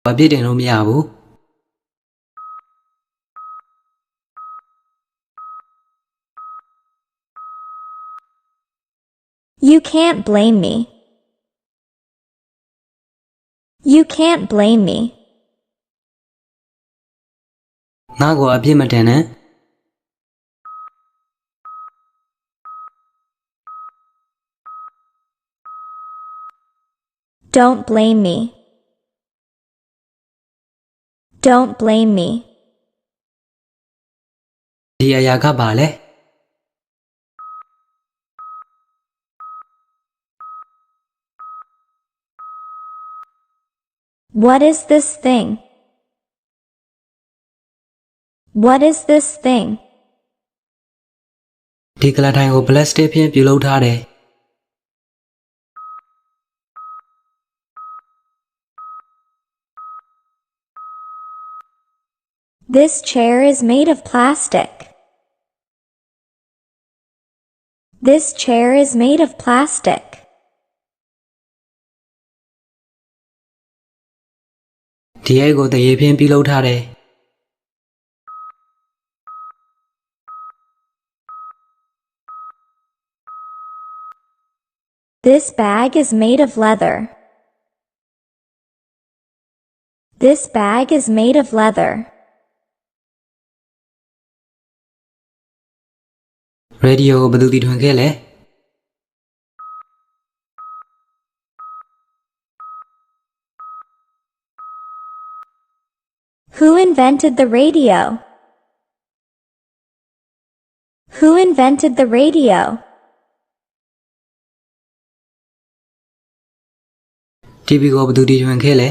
ဘာပြစ်တင်လို့မရဘူး You can't blame me. You can't blame me. ငါ့ကိုအပြစ်မတင်နဲ့ Don't blame me. Don't blame me. ဒီအရာကပါလဲ What is this thing? What is this thing? ဒီကလထိုင်ကိုပလတ်စတစ်ဖြင့်ပြုလုပ်ထားတယ် This chair is made of plastic. This chair is made of plastic. ဒီအိတ်ကိုတရေဖြင့်ပြုလုပ်ထားတယ် This bag is made of leather. This bag is made of leather. ရေဒီယိုကိုဘယ်သူတီထွင်ခဲ့လဲ Who invented the radio? Who invented the radio? TV ကိုဘယ်သူတီထွင်ခဲ့လဲ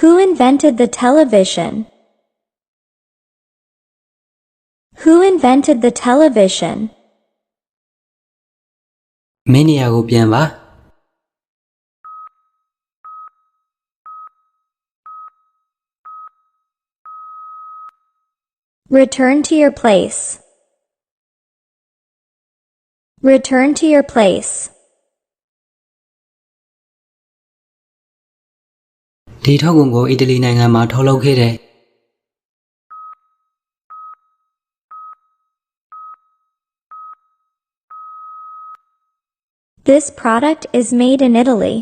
Who invented the television? Who invented the television? မင်းနေရာကိုပြန်ပါ Return to your place. Return to your place. ဒီထုတ်ကုန်ကိုအီတလီနိုင်ငံမှာထုတ်လုပ်ခဲ့တယ် This product is made in Italy.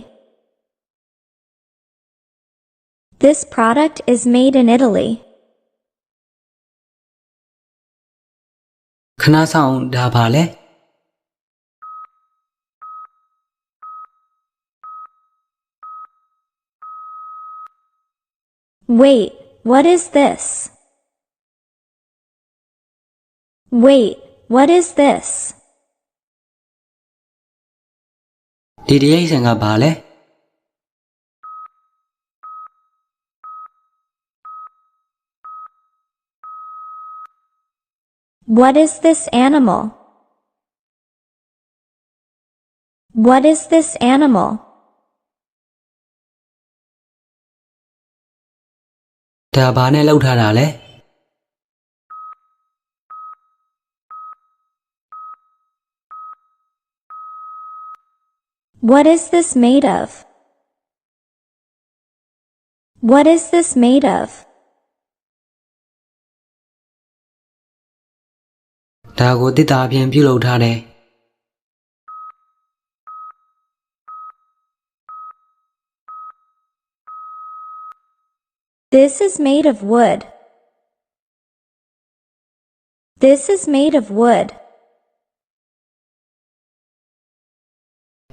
This product is made in Italy. ခဏဆောင်ဒါပါလဲ Wait, what is this? Wait, what is this? ဒီတရိတ်ဆန်ကပါလဲ What is this animal? What is this animal? ဒါဘာနဲ့လုပ်ထားတာလဲ What is this made of? What is this made of? ဒါကိုတစ်တာဖြင့်ပြုလုပ်ထားတယ် This is made of wood. This is made of wood.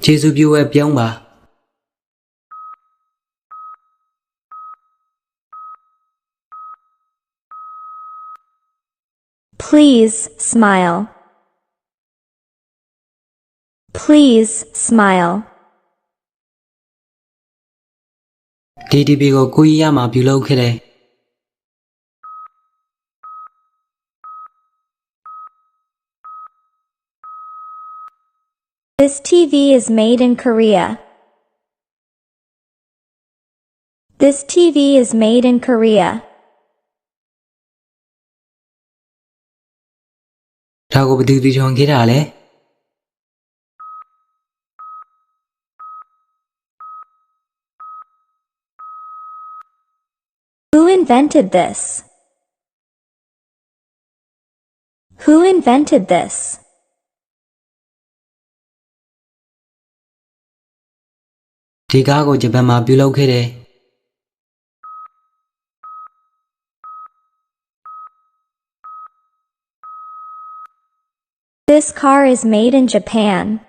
ကျေးဇူးပြုဝဲပြောင်းပါ Please smile. Please smile. ဒီ TV ကိုကိုကြီးရမှာပြုလုပ်ခဲ့တယ် This TV is made in Korea. This TV is made in Korea. ဒါကိုဘယ်သူတီထွင်ခဲ့တာလဲ Who invented this? Who invented this? ဒီကားကိုဂျပန်မှာပြုလုပ်ခဲ့တယ် This car is made in Japan.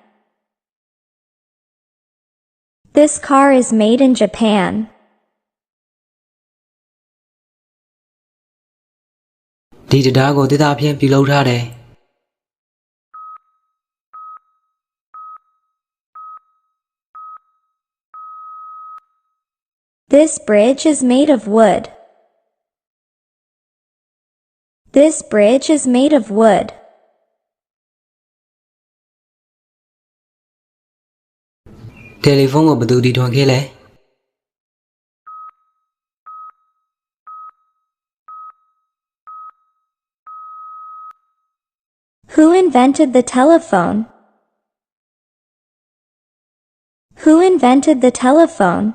This car is made in Japan. ဒီတရားကိုတိသားဖြင့်ပြုလုပ်ထားတယ် This bridge is made of wood. This bridge is made of wood. တယ်လီဖုန်းကိုဘယ်သူတီထွင်ခဲ့လဲ Who invented the telephone? Who invented the telephone?